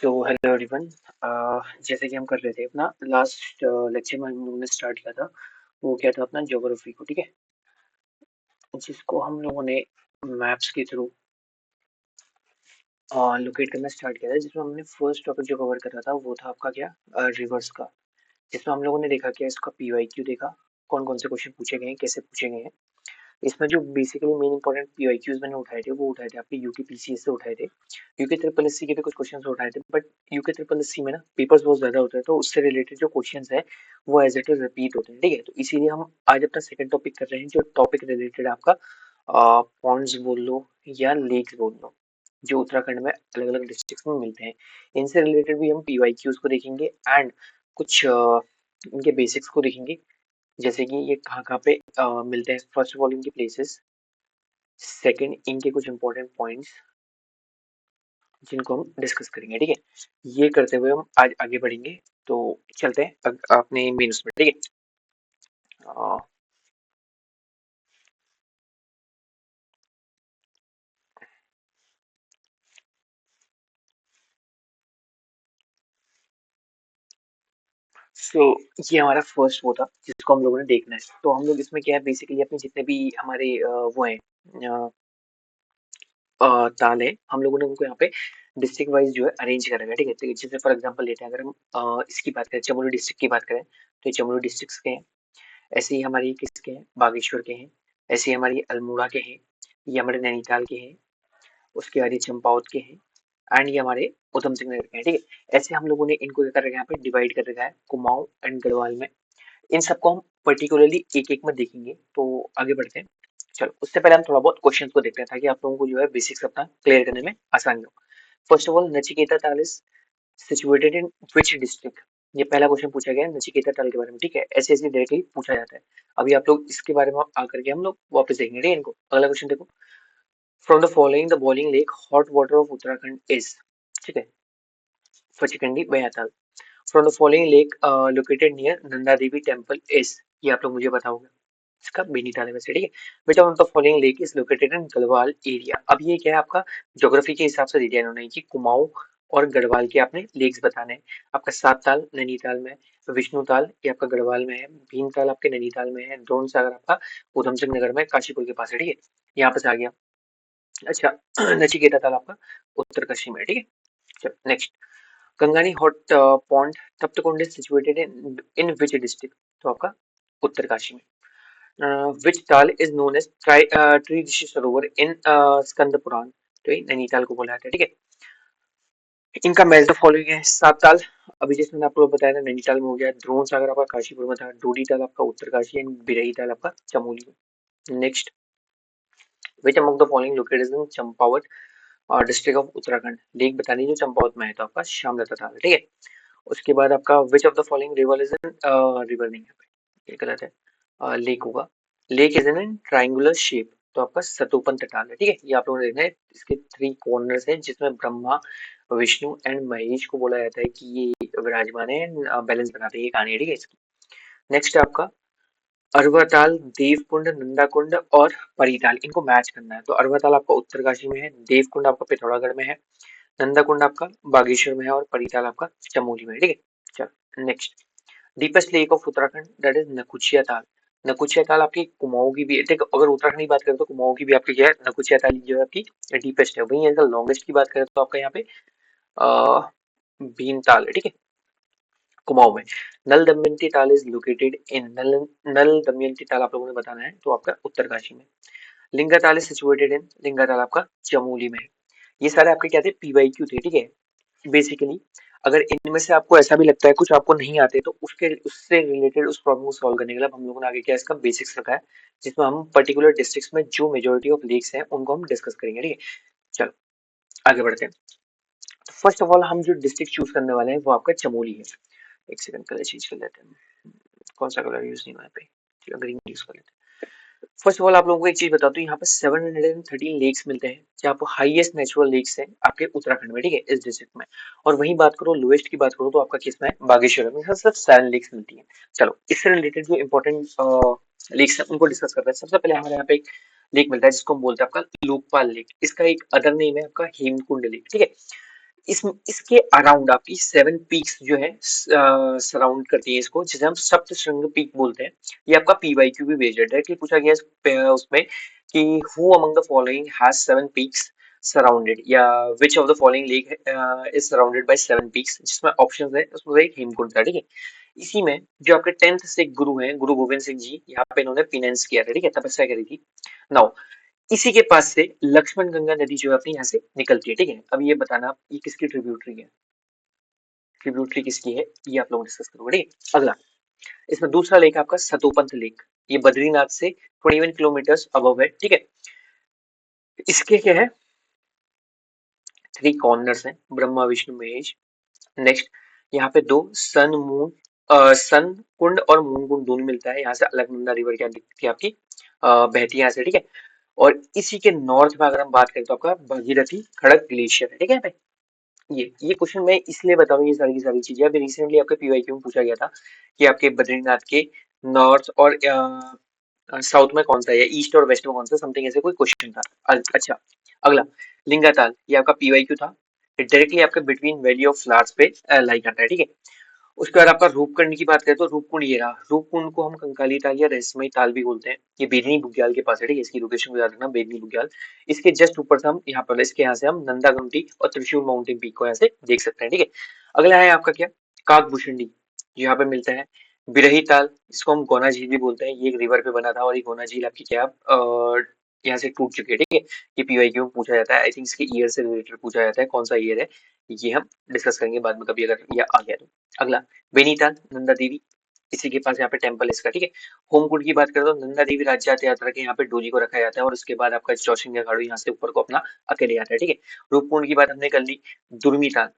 So hello everyone. जैसे कि हम कर रहे थे अपना लास्ट लेक्चर में हम लोगों ने स्टार्ट किया था। वो क्या था अपना ज्योग्राफी को, ठीक है, जिसको हम लोगों ने मैप्स के थ्रू लोकेट करना स्टार्ट किया था। जिसमें हमने फर्स्ट टॉपिक जो कवर करा था वो था आपका क्या, रिवर्स का। जिसमें हम लोगों ने देखा क्या, इसका पीवाईक्यू देखा, कौन कौन से क्वेश्चन पूछे गए हैं, कैसे पूछे गए हैं। इसमें जो बेसिकली मेन इंपॉर्टेंट पीआईक्यूज मैंने उठाए थे वो उठाए थे आपके यूके पीसीएस से उठाए थे। यूके ट्रिपल एससी के भी कुछ क्वेश्चंस उठाए थे, बट यूके ट्रिपल एससी में ना पेपर्स बहुत ज्यादा होते हैं, तो उससे रिलेटेड जो क्वेश्चंस है वो एज इट इज रिपीट होते हैं, ठीक है। तो इसीलिए हम आज अपना सेकंड टॉपिक कर रहे हैं, जो टॉपिक रिलेटेड आपका पॉन्ड्स बोल लो या लेक्स बोल लो, जो उत्तराखंड में अलग अलग डिस्ट्रिक्ट में मिलते हैं। इनसे रिलेटेड भी हम पीवाईक्यूज को देखेंगे एंड कुछ इनके बेसिक्स को देखेंगे, जैसे कि ये कहाँ कहाँ पे मिलते हैं, फर्स्ट ऑफ ऑल इनके प्लेसेस, सेकंड इनके कुछ इंपॉर्टेंट पॉइंट्स जिनको हम डिस्कस करेंगे, ठीक है। ये करते हुए हम आज आगे बढ़ेंगे। तो चलते हैं अपने मेन उसमें, ठीक है। सो ये हमारा फर्स्ट वो था जिसको हम लोगों ने देखना है। तो हम लोग इसमें क्या है, बेसिकली अपने जितने भी हमारे वो हैं ताल है, हम लोगों ने उनको यहाँ पे डिस्ट्रिक्ट वाइज जो है अरेंज करा है, ठीक है। तो जैसे फॉर एग्जांपल लेते हैं, अगर हम इसकी बात करें, चमोली डिस्ट्रिक्ट की बात करें, तो ये चमोली डिस्ट्रिक्ट के हैं। ऐसे ही हमारी किसके हैं, बागेश्वर के हैं। ऐसे ही हमारी अल्मोड़ा के हैं। ये हमारे नैनीताल के हैं। उसके बाद ये चंपावत के हैं एंड ये हमारे उधम सिंह नगर के हैं, ठीक है। ऐसे हम लोगों ने इनको क्या कर रखा है, यहाँ पे डिवाइड कर रखा है कुमाऊं एंड गढ़वाल में। इन सबको हम पर्टिकुलरली एक एक में देखेंगे। तो आगे बढ़ते हैं। चलो उससे पहले हम थोड़ा बहुत क्वेश्चन को देखते हैं, ताकि आप लोगों को जो है बेसिक्स अपना क्लियर करने में आसानी हो। फर्स्ट ऑफ ऑल, नचिकेता ताल is situated in which district. ये पहला क्वेश्चन पूछा गया है नचिकेता ताल के बारे में, ठीक है। ऐसे ऐसे डायरेक्टली पूछा जाता है। अभी आप लोग इसके बारे में आकर के हम लोग वापस देखेंगे, ठीक है इनको। अगला क्वेश्चन देखो, from the following the boiling lake hot water of Uttarakhand is, ठीक है। फचकंडी बयाताल। From the following lake located near Nanda Devi temple is, ये आप लोग मुझे बताओगे। इसका बेनीताल है वैसे, ठीक है। विच of the following lake is located in Garhwal area. अब ये क्या है, आपका ज्योग्राफी के हिसाब से दे दिया इन्होंने कि कुमाऊं और गढ़वाल के आपने लेक्स बताने हैं। आपका सात ताल नैनीताल में, विष्णु ताल ये आपका गढ़वाल में है, भीमताल आपके नैनीताल में है, द्रोण सागर आपका उधम सिंह नगर में काशीपुर के पास है, ठीक है। यहाँ पे से आ गया। अच्छा नचिकेता ताल आपका उत्तरकाशी में है, ठीक है। चलो next, Gangani hot pond Taptkund is situated in in which district, तो आपका उत्तरकाशी में। विच ताल इज नोन एज ट्री ऋषि सरोवर इन स्कंद पुराण, तो ये नैनीताल को बोला जाता है, ठीक है। इनका मैच द फॉलोइंग है, सात ताल अभी जैसे मैंने आपको बताया था नैनीताल में हो गया, द्रोण सागर आपका काशीपुर में था, डोडी ताल आपका उत्तरकाशी एंड बिरही ताल आपका चमोली में। Next, which among the following located in Champawat district of Uttarakhand, lake बतानी जो चंपावत में है, तो आपका श्यामलता ताल है, ठीक है। उसके बाद आपका विच of the following river is in, river नहीं है, ये गलत है, लेक होगा। Lake is in triangular shape, तो आपका सतोपन तटाल है, ठीक है। ये आप लोगों ने देखना है, इसके थ्री कॉर्नर्स हैं, जिसमें ब्रह्मा विष्णु एंड महेश को बोला जाता है कि ये विराजमान है, बैलेंस बनाते हैं, ये कहानी है, ठीक है इसकी। नेक्स्ट है आपका अरवताल, देवकुंड, नंदाकुंड और परिताल, इनको मैच करना है। तो अरवताल आपका उत्तरकाशी में है, देवकुंड आपका पिथौरागढ़ में है, नंदाकुंड आपका बागेश्वर में है और परिताल आपका चमोली में है, ठीक है। चलो next, deepest lake of Uttarakhand that is Nakuchiya Tal. Nakuchiya ताल आपकी कुमाऊं की भी है, देखो अगर उत्तराखंड की बात करें तो कुमाऊं की भी आपकी क्या है, नकुचिया ताल जो है आपकी डीपेस्ट है। वहीं अगर लॉन्गेस्ट की बात करें तो आपका यहाँ पे भीमताल है, ठीक है, कुमाऊं में। नल दमयंती ताल इज लोकेटेड इन नल, नल दमयंती ताल आप लोगों ने बताना है, तो आपका उत्तरकाशी में। लिंगा ताल इज सिचुएटेड इन, लिंगा ताल आपका चमोली में है। ये सारे आपके क्या थे, पीवाईक्यू थे, ठीक है। बेसिकली अगर इनमें से आपको ऐसा भी लगता है कुछ आपको नहीं आते, तो उसके उससे रिलेटेड उस प्रॉब्लम को सॉल्व करने के लिए हम लोगों ने आगे क्या इसका बेसिक्स रखा है, जिसमें हम पर्टिकुलर डिस्ट्रिक्ट्स में जो मेजोरिटी ऑफ लेक्स हैं उनको हम डिस्कस करेंगे, ठीक है। चलो आगे बढ़ते हैं। तो फर्स्ट ऑफ ऑल हम जो डिस्ट्रिक्ट चूज करने वाले हैं वो आपका चमोली है। एक सेकंड, कलर चेंज कर लेते हैं, कौन सा कलर यूज नहीं हुआ है पे, चलो ग्रीन यूज कर लेते हैं। फर्स्ट ऑफ ऑल आप लोगों को एक चीज बताता हूँ, यहाँ पे 713 लेक्स मिलते हैं, जहाँ पर हाईएस्ट नेचुरल लेक्स हैं आपके उत्तराखंड में, ठीक है, इस डिस्ट्रिक्ट में। और वहीं बात करो लोएस्ट की बात करो तो आपका किसमें है, बागेश्वर में, सिर्फ 7 लेक्स मिलती है। चलो इससे रिलेटेड जो इंपॉर्टेंट लेक्स है उनको डिस्कस करते हैं। सबसे पहले हमारे यहाँ पे एक लेक मिलता है जिसको हम बोलते हैं आपका लोकपाल लेक, इसका एक अदर नेम है आपका हेमकुंड लेक, ठीक है। इसके अराउंड आपकी 7 पीक्स जो है सराउंड करती है इसको, जिसे हम सप्तशृंग पीक बोलते हैं। ये आपका पीवाईक्यू भी बेस्ड है, डायरेक्टली पूछा गया उसमें कि who among the following has 7 peaks surrounded, या which of the following lake is surrounded by 7 peaks, जिसमें ऑप्शंस है उसमें एक हेमकुंड था, ठीक है। इसी में जो आपके 10th सिख गुरु हैं, गुरु गोविंद सिंह जी, यहाँ पे इन्होंने पिनेंस किया था, ठीक है, तपस्या करी थी। नाउ इसी के पास से लक्ष्मण गंगा नदी जो है अपनी यहाँ से निकलती है, ठीक है। अब ये बताना ये किसकी ट्रिब्यूटरी है, ट्रिब्यूटरी किसकी है, ये आप लोग डिस्कस करोगे, ठीक है। अगला, इसमें दूसरा लेक आपका सतोपंथ लेक, ये बद्रीनाथ से 21 किलोमीटर अबव है, ठीक है। इसके क्या है, 3 कॉर्नर्स हैं, ब्रह्मा विष्णु महेश। नेक्स्ट, यहाँ पे 2 सन मून सन कुंड और मून कुंड दोनों मिलता है, यहाँ से अलकनंदा रिवर क्या दिखती है आपकी, बहती है यहाँ से, ठीक है। और इसी के नॉर्थ में अगर हम बात करें तो आपका भगीरथी खड़क ग्लेशियर है, ठीक है। ये क्वेश्चन मैं इसलिए बता रहा हूँ, ये सारी की सारी चीजें अभी रिसेंटली आपके पीवाईक्यू में पूछा गया था कि आपके बद्रीनाथ के नॉर्थ और साउथ में कौन सा है, ईस्ट और वेस्ट में कौन सा, समथिंग ऐसे कोई क्वेश्चन था। अच्छा, अगला, लिंगाताल, ये आपका पीवाईक्यू था। डायरेक्टली आपके बिटवीन वैली ऑफ फ्लावर्स पे लाई करता है, ठीक है। उसके बाद आपका रूपकुंड की बात करें तो रूपकुंड ये रहा, रूपकुंड को हम कंकाली ताल या रहस्यमयी ताल भी बोलते हैं। ये बेदनी बुग्याल के पास है, ठीक है, इसकी लोकेशन को याद रखना, बेदनी बुग्याल। इसके जस्ट ऊपर से हम यहाँ पर, इसके यहाँ से हम नंदा गुमटी और त्रिशूल माउंटेन पीक को यहाँ से देख सकते हैं, ठीक है। अगला है आपका क्या, काकभूषणी, जो यहाँ पे मिलता है। बिरही ताल, इसको हम गोना झील भी बोलते हैं, ये एक रिवर पे बना था, और ये गोना झील आपकी क्या यहाँ से टूट चुकी है, ठीक है। ये पीवाईक्यू में पूछा जाता है, आई थिंक इसके ईयर से रिलेटेड पूछा जाता है, कौन सा ईयर है ये हम डिस्कस करेंगे बाद में कभी अगर ये आ गया तो। अगला, बेनीताल, नंदा देवी, इसी के पास यहाँ पे टेम्पल है इसका, ठीक है। होमकुंड की बात करें तो नंदा देवी राज्य यात्रा यात्रा के यहाँ पे डोली को रखा जाता है, और उसके बाद आपका चौसिंगा अखाड़ू यहाँ से ऊपर को अपना अकेले आता है, ठीक है। रूपकुंड की बात हमने कर ली, दुर्मीताल,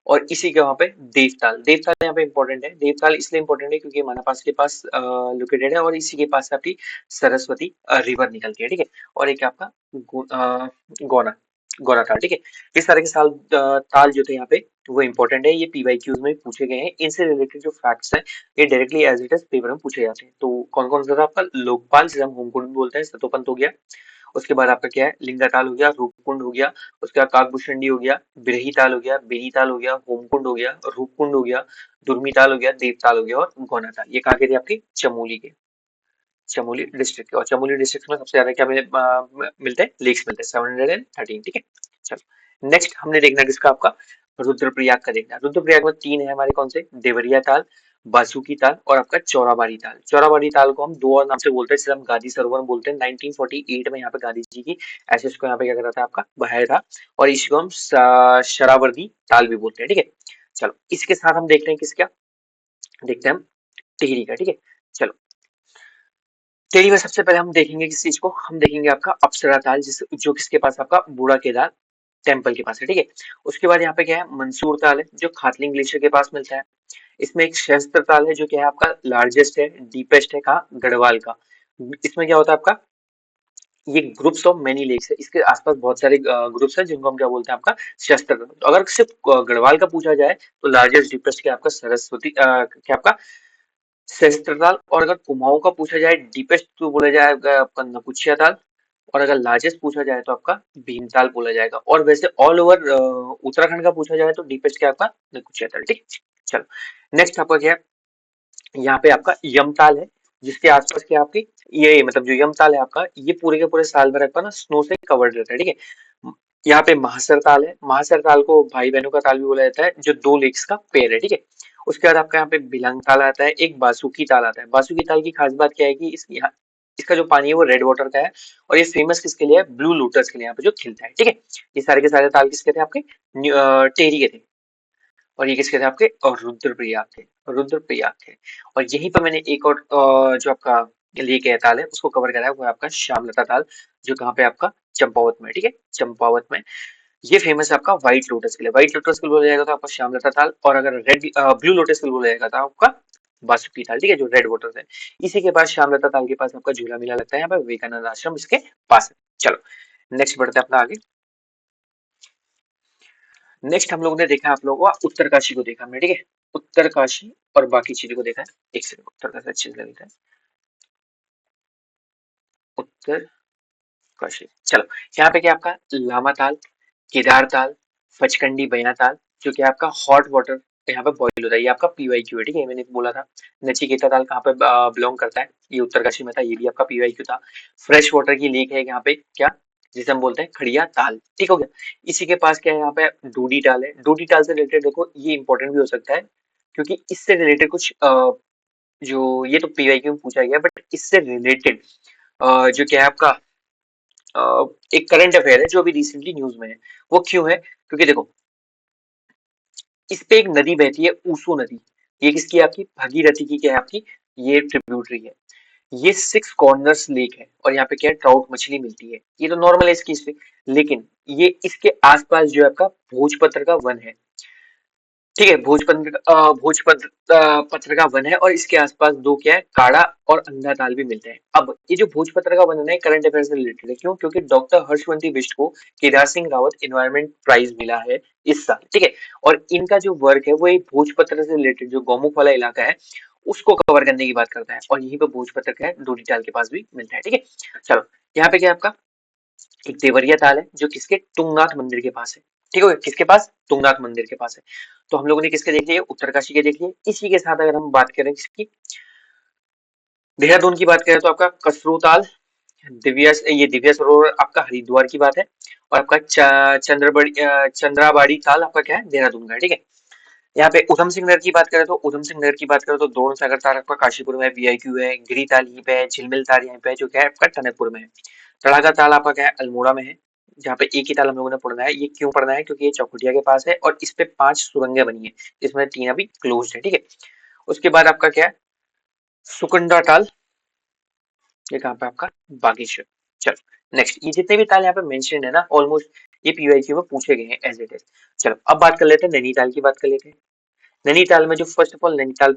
और इसी के वहां पे देवताल, देवताल यहाँ पे इंपॉर्टेंट है। देवताल इसलिए इंपॉर्टेंट है क्योंकि मानापास के पास लोकेटेड है, और इसी के पास से आपकी सरस्वती रिवर निकलती है, ठीक है। और एक आपका गौना, गौना ताल, ठीक है। इस तरह के ताल जो थे यहाँ पे वो इंपॉर्टेंट है, ये पीवाईक्यूज में पूछे गए हैं। इनसे रिलेटेड जो फैक्ट्स हैं ये directly as it is paper में पूछे जाते हैं। तो कौन कौन सा था आपका, लोकपाल जिसे हम होमकुंड बोलते हैं, सतोपंत हो गया। उसके बाद आपका क्या है, लिंगाताल हो गया, रूपकुंड हो गया। उसके बाद काकभूषणी हो गया, बिरही ताल हो गया, बेनीताल हो गया, होमकुंड हो गया, रूपकुंड हो गया, दुर्मीताल हो गया, देवताल हो गया, और गौनाताल। ये कहाँ के थे आपके, चमोली के, चमोली डिस्ट्रिक्ट के। और चमोली डिस्ट्रिक्ट में सबसे ज्यादा क्या मिलते हैं, लेक्स मिलते हैं, 713, ठीक है। चलो नेक्स्ट हमने देखना किसका, आपका रुद्रप्रयाग का देखना। रुद्रप्रयाग में 3 है हमारे, कौन से, देवरिया ताल, बासुकी ताल, और आपका चौराबाड़ी ताल। चौराबाड़ी ताल को हम 2 और नाम से बोलते हैं, जिसे हम गांधी सरोवर बोलते हैं। 1948 में यहाँ पे गांधी जी की एसेस को यहाँ पे क्या करा था, आपका बहाया था, और इसको हम शरावर्दी ताल भी बोलते हैं, ठीक है। चलो इसके साथ हम देखते हैं किसका, देखते हैं हम टिहरी का, ठीक है। चलो टेरी में सबसे पहले हम देखेंगे किस चीज को, हम देखेंगे आपका अप्सरा ताल, जिस जो किसके पास, आपका बूढ़ा केदार टेम्पल के पास है, ठीक है। उसके बाद यहाँ पे क्या है, मंसूर ताल है, जो खातलिंग ग्लेशियर के पास मिलता है। इसमें एक शस्त्र ताल है, जो क्या है आपका लार्जेस्ट है, डीपेस्ट है, कहा, गढ़वाल का। इसमें क्या होता है आपका, ये ग्रुप्स ऑफ मेनी लेक्स है, इसके आसपास बहुत सारे ग्रुप्स हैं, जिनको हम क्या बोलते हैं, आपका शस्त्र। तो अगर सिर्फ गढ़वाल का पूछा जाए तो लार्जेस्ट डीपेस्ट क्या आपका सरस्वती क्या आपका सहस्त्रताल। और अगर कुमाऊं का पूछा जाए डीपेस्ट तो बोला जाएगा आपका नकुचिया ताल। और अगर लार्जेस्ट पूछा जाए तो आपका भीमताल बोला जाएगा। और वैसे ऑल ओवर उत्तराखंड का पूछा जाए तो डीपेस्ट क्या आपका नकुचिया ताल, ठीक। चलो नेक्स्ट आपका क्या है, यहाँ पे आपका यमताल है, जिसके आसपास क्या आपकी, ये मतलब जो यमताल है आपका, ये पूरे के पूरे साल भर आपका ना स्नो से कवर्ड रहता है, ठीक है। यहाँ पे महासर ताल है, महासर ताल को भाई बहनों का ताल भी बोला जाता है, जो 2 लेक्स का पेयर है, ठीक है। उसके बाद आपका यहाँ पे बिलंग ताल आता है, एक बासुकी ताल आता है। बासुकी ताल की खास बात क्या है कि इसका जो पानी है वो रेड वाटर का है, और ये फेमस किसके लिए है, ब्लू लोटस के लिए, यहाँ पे जो खिलता है, ठीक है। ये सारे के सारे ताल किसके थे, आपके टेरी के थे। और ये किसके थे, आपके, और रुद्रप्रयाग थे, रुद्रप्रयाग थे। और यहीं पर मैंने एक और जो आपका लेक है, ताल है, उसको कवर करा है, वो है आपका श्यामलता ताल, जो कहाँ पे आपका चंपावत में, ठीक है, चंपावत में। ये फेमस है आपका व्हाइट लोटस के लिए, व्हाइट लोटस के लिए बोला जाएगा तो आपका श्यामलता ताल, और अगर रेड ब्लू लोटस के लिए बोला जाएगा तो आपका बासुकी ताल, ठीक है, जो रेड वाटर है। इसी के पास श्यामलता ताल के पास आपका झूला मेला लगता है, यहाँ पे विवेकानंद आश्रम इसके पास है। चलो नेक्स्ट बढ़ते हैं अपना आगे। नेक्स्ट हम लोगों ने देखा, आप लोगों को उत्तरकाशी को देखा हमने, ठीक है, उत्तरकाशी और बाकी चीजों को देखा है। एक सेकंड, उत्तरकाशी अच्छे से लगता है, उत्तरकाशी। चलो यहाँ पे क्या आपका लामा ताल, केदार ताल, फचकंडी बयां ताल जो कि आपका हॉट वाटर यहाँ पे बॉईल होता है, ये आपका पीवाईक्यू है, ठीक है, मैंने बोला था। नचिकेता ताल कहाँ पे बिलोंग करता है, ये उत्तरकाशी में था, ये भी आपका पीवाईक्यू था। फ्रेश वाटर की लेक है यहाँ पे क्या, जिसे हम बोलते हैं खड़िया ताल, ठीक हो गया। इसी के पास क्या है यहाँ पे, डूडी ताल है। डूडी ताल से रिलेटेड देखो ये इंपॉर्टेंट भी हो सकता है, क्योंकि इससे रिलेटेड कुछ जो ये तो पीवाईक्यू में पूछा गया, बट इससे रिलेटेड जो क्या है आपका एक करंट अफेयर है जो अभी रिसेंटली न्यूज में है। वो क्यों है, क्योंकि देखो इस पे एक नदी बहती है, ऊसू नदी। ये किसकी है, आपकी भागीरथी की क्या है आपकी, ये ट्रिब्यूटरी है। ये 6 कॉर्नर्स लेक है और यहाँ पे क्या है, ट्राउट मछली मिलती है। ये तो नॉर्मल है इसकी इससे, लेकिन ये इसके आसपास जो है आपका भोजपत्र का वन है, ठीक है। भोजपत्र पत्र का वन है और इसके आसपास दो क्या है, काड़ा और अंधा ताल भी मिलते हैं। अब ये जो भोजपत्र का वन है ना, करंट अफेयर से रिलेटेड है, क्यों, क्योंकि डॉक्टर हर्षवंती बिष्ट को केदार सिंह रावत एनवायरमेंट प्राइज मिला है इस साल, ठीक है। और इनका जो वर्क है वो एक भोजपत्र से रिलेटेड जो गौमुख वाला इलाका है उसको कवर करने की बात करता है, और यहीं पे भोजपत्र का है डोडी ताल के पास भी मिलता है, ठीक है। चलो यहाँ पे क्या है आपका, एक देवरिया ताल है जो किसके, तुंगनाथ मंदिर के पास है, ठीक है। किसके पास, तुंगनाथ मंदिर के पास है। तो हम लोगों ने किसके देख लिए, उत्तरकाशी के देख लिए। इसी के साथ अगर हम बात करें किसकी, देहरादून की बात करें तो आपका कसरू ताल, ये दिव्या सरोवर आपका हरिद्वार की बात है। और आपका चंद्राबाड़ी ताल आपका क्या है, देहरादून का है, ठीक है। यहाँ पे उधम सिंह नगर की बात करें तो द्रोण सागर ताल आपका काशीपुर में वीआईक्यू है। गिरी ताल यहीं पे है, झिलमिल ताल यहाँ पे है जो क्या है आपका टनकपुर में है। तड़ाका ताल आपका क्या है, अल्मोड़ा में है, जहाँ पे एक ही ताल हम लोगों ने पढ़ना है। ये क्यों पढ़ना है, क्योंकि ये चौखुटिया के पास है और इस पे 5 सुरंगें बनी है, इसमें 3 अभी क्लोज है, ठीक है। उसके बाद आपका क्या है, सुकंडा ताल, ये कहाँ पे आपका, बागेश्वर। चलो नेक्स्ट, ये जितने भी ताल यहाँ पे मेंशन है ना ऑलमोस्ट, ये पीवाईक्यू में पूछे गए हैं एज इट इज। चलो अब बात कर लेते हैं नैनीताल की, बात कर लेते हैं। नैनीताल में जो फर्स्ट ऑफ ऑल नैनीताल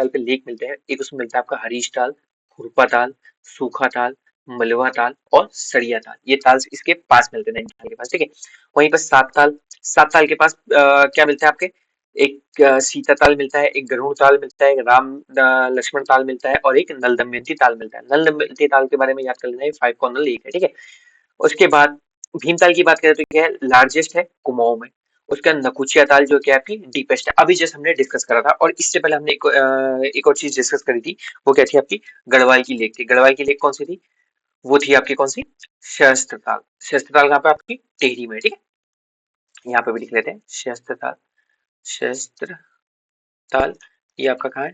पे लेक मिलते हैं, एक उसमें मिलता है आपका हरीश ताल, हुरपा ताल, सूखा ताल, मलवा ताल और सरिया ताल। ये ताल इसके पास मिलते हैं नैनीताल के पास, ठीक है। वहीं पर सात ताल के पास क्या मिलता है आपके, एक सीता ताल मिलता है, एक गरुड़ ताल मिलता है, एक राम लक्ष्मण ताल मिलता है और एक नल दमयंती ताल मिलता है। नल दमयंती ताल के बारे में याद कर लेना है, 5 कॉर्नर लेक है, ठीक है। उसके बाद भीमताल की बात करें तो क्या है, लार्जेस्ट है कुमाऊं में। उसका नकुचिया ताल जो कि आपकी डीपेस्ट है, अभी जस्ट हमने डिस्कस करा था। और इससे पहले हमने एक और चीज डिस्कस करी थी, वो क्या थी आपकी, गढ़वाल की लेक थी। गढ़वाल की लेक कौन सी थी, वो थी आपकी कौन सी, शस्त्र ताल। शस्त्र ताल कहाँ पे आपकी, टेहरी में, ठीक है। यहाँ पे भी लिख लेते हैं शस्त्र ताल, शस्त्र ताल, ये आपका कहाँ है,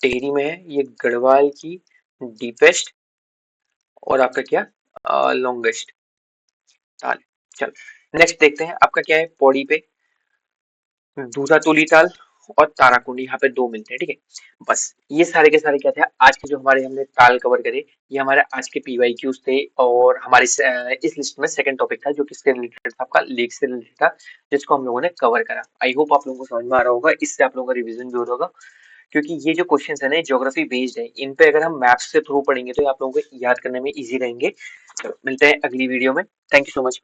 टेहरी में है। ये गढ़वाल की डीपेस्ट और आपका क्या, लॉन्गेस्ट ताल। चलो नेक्स्ट देखते हैं आपका क्या है, पौड़ी पे दूधातोली ताल और ताराकुंड, यहाँ पे 2 मिलते हैं, ठीक है। बस ये सारे के सारे क्या थे आज के, जो हमारे हमने ताल कवर करे, ये हमारे आज के पीवाईक्यूज थे। और हमारे इस लिस्ट में सेकंड टॉपिक था जो किससे रिलेटेड था, आपका लेक से रिलेटेड था, जिसको हम लोगों ने कवर करा। आई होप आप लोगों को समझ में आ रहा होगा, इससे आप लोगों का रिविजन भी हो रहा होगा, क्योंकि ये जो क्वेश्चंस है ना, ज्योग्राफी बेस्ड है। इन पे अगर हम मैप्स के थ्रू पढ़ेंगे तो ये आप लोगों को याद करने में इजी रहेंगे। चलो मिलते हैं अगली वीडियो में, थैंक यू सो मच।